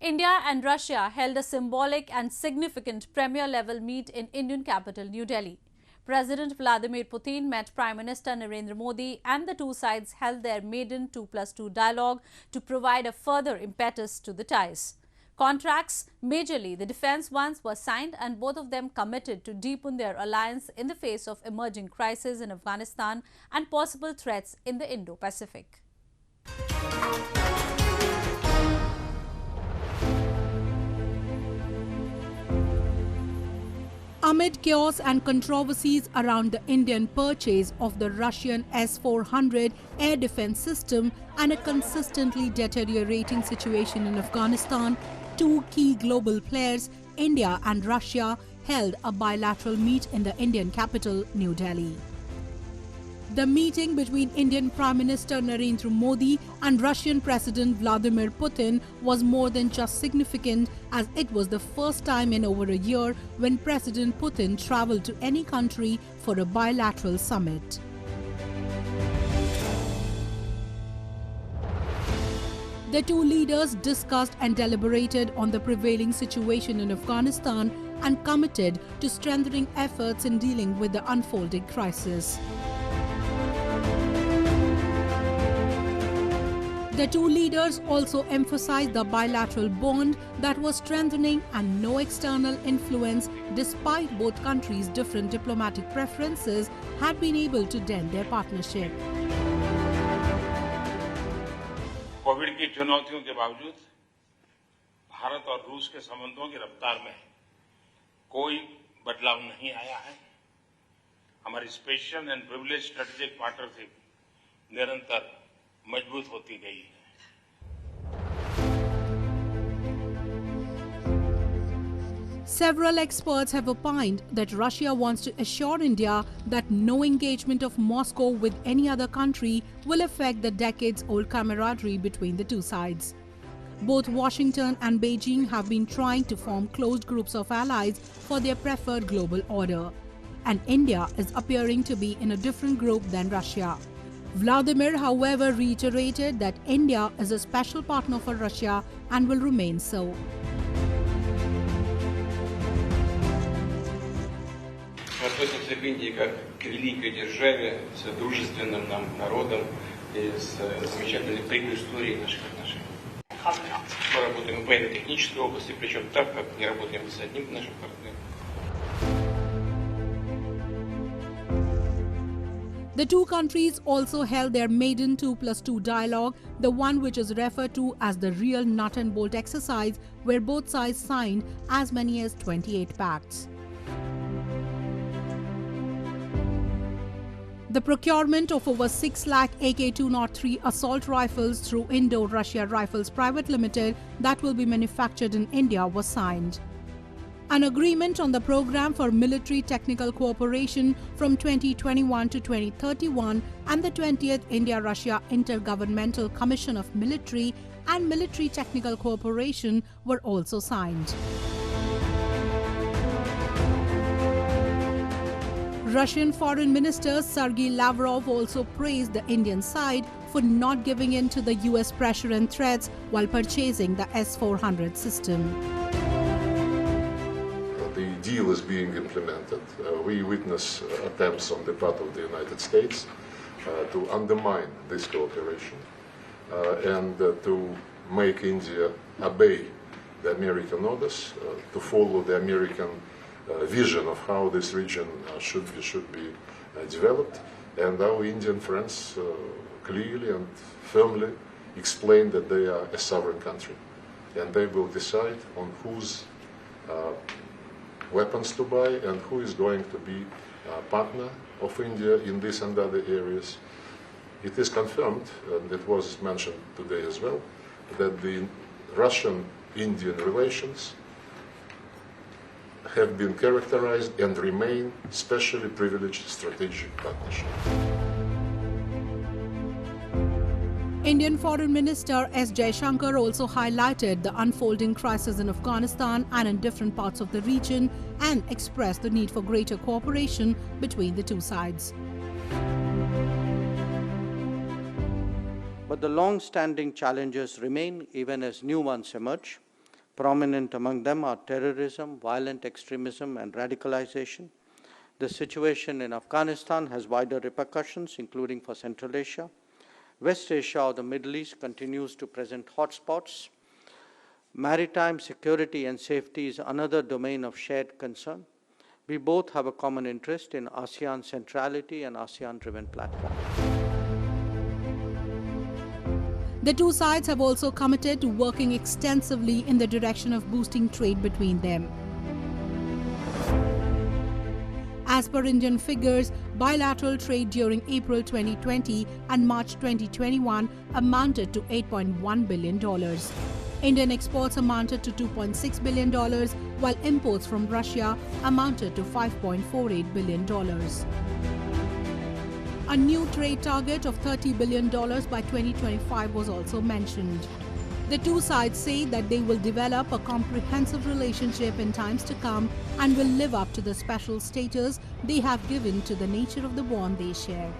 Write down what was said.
India and Russia held a symbolic and significant premier-level meet in Indian capital New Delhi. President Vladimir Putin met Prime Minister Narendra Modi and the two sides held their maiden 2+2 dialogue to provide a further impetus to the ties. Contracts, majorly the defence ones, were signed and both of them committed to deepen their alliance in the face of emerging crises in Afghanistan and possible threats in the Indo-Pacific. Amid chaos and controversies around the Indian purchase of the Russian S-400 air defense system and a consistently deteriorating situation in Afghanistan, two key global players, India and Russia, held a bilateral meet in the Indian capital, New Delhi. The meeting between Indian Prime Minister Narendra Modi and Russian President Vladimir Putin was more than just significant, as it was the first time in over a year when President Putin travelled to any country for a bilateral summit. The two leaders discussed and deliberated on the prevailing situation in Afghanistan and committed to strengthening efforts in dealing with the unfolding crisis. The two leaders also emphasized the bilateral bond that was strengthening and no external influence, despite both countries' different diplomatic preferences, had been able to dent their partnership. Covid की चुनौतियों के बावजूद भारत और रूस के संबंधों की रफ्तार में कोई बदलाव नहीं आया है। हमारी special and privileged strategic partnership निरंतर मजबूत होती गई है। Several experts have opined that Russia wants to assure India that no engagement of Moscow with any other country will affect the decades-old camaraderie between the two sides. Both Washington and Beijing have been trying to form closed groups of allies for their preferred global order, and India is appearing to be in a different group than Russia. Vladimir, however, reiterated that India is a special partner for Russia and will remain so. Мы относимся к Индии как к великой державе с дружественным нам народом и с замечательной предысторией наших отношений. Мы работаем в военно-технической области, причем так, как не работаем с одним нашим партнером. The two countries also held their maiden 2+2 dialogue, the one which is referred to as the real nut and bolt exercise, where both sides signed as many as 28 pacts. The procurement of over 6 lakh AK-203 assault rifles through Indo-Russia Rifles Private Limited that will be manufactured in India was signed. An agreement on the program for military technical cooperation from 2021 to 2031 and the 20th India-Russia Intergovernmental Commission of Military and Military Technical Cooperation were also signed. Russian Foreign Minister Sergei Lavrov also praised the Indian side for not giving in to the US pressure and threats while purchasing the S-400 system. The deal is being implemented. We witness attempts on the part of the United States to undermine this cooperation and to make India obey the American orders, to follow the American vision of how this region should be developed. And our Indian friends clearly and firmly explain that they are a sovereign country and they will decide on whose weapons to buy and who is going to be a partner of India in this and other areas. It is confirmed, and it was mentioned today as well, that the Russian-Indian relations have been characterized and remain specially privileged strategic partnership. Indian Foreign Minister S. Jaishankar also highlighted the unfolding crisis in Afghanistan and in different parts of the region and expressed the need for greater cooperation between the two sides. But the long-standing challenges remain even as new ones emerge. Prominent among them are terrorism, violent extremism, and radicalization. The situation in Afghanistan has wider repercussions, including for Central Asia. West Asia or the Middle East continues to present hotspots. Maritime security and safety is another domain of shared concern. We both have a common interest in ASEAN centrality and ASEAN-driven platforms. The two sides have also committed to working extensively in the direction of boosting trade between them. As per Indian figures, bilateral trade during April 2020 and March 2021 amounted to $8.1 billion. Indian exports amounted to $2.6 billion, while imports from Russia amounted to $5.48 billion. A new trade target of $30 billion by 2025 was also mentioned. The two sides say that they will develop a comprehensive relationship in times to come and will live up to the special status they have given to the nature of the bond they share.